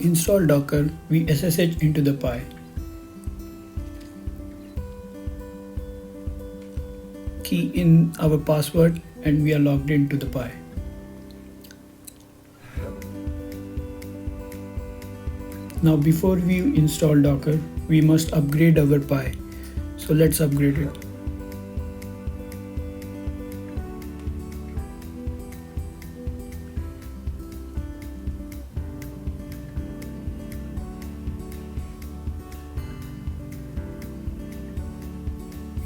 install Docker, we SSH into the Pi. Key in our password and we are logged into the Pi. Now before we install Docker, we must upgrade our Pi. So let's upgrade it.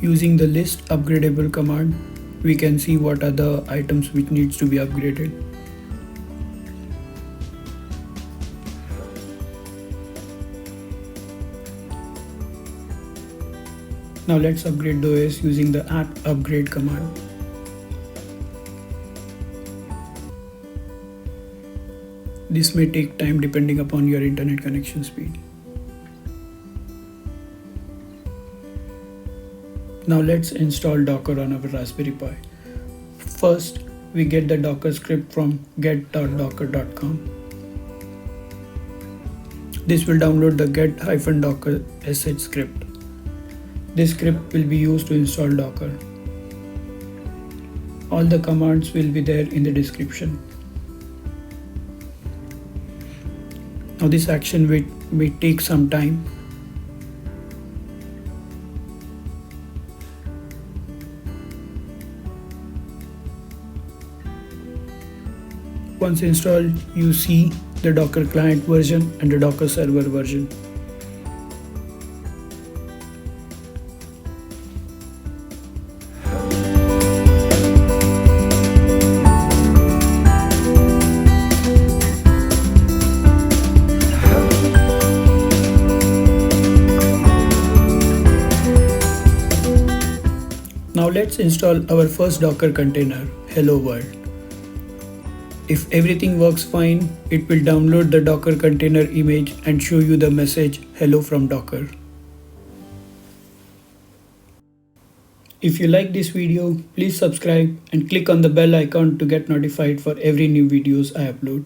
Using the list upgradable command, we can see what are the items which needs to be upgraded. Now let's upgrade the OS using the apt upgrade command. This may take time depending upon your internet connection speed. Now let's install Docker on our Raspberry Pi. First, we get the Docker script from get-docker.sh. This will download the get-docker.sh script. This script will be used to install Docker. All the commands will be there in the description. Now this action may take some time. Once installed, you see the Docker client version and the Docker server version. Now let's install our first Docker container, Hello World. If everything works fine, it will download the Docker container image and show you the message Hello from Docker. If you like this video, please subscribe and click on the bell icon to get notified for every new videos I upload.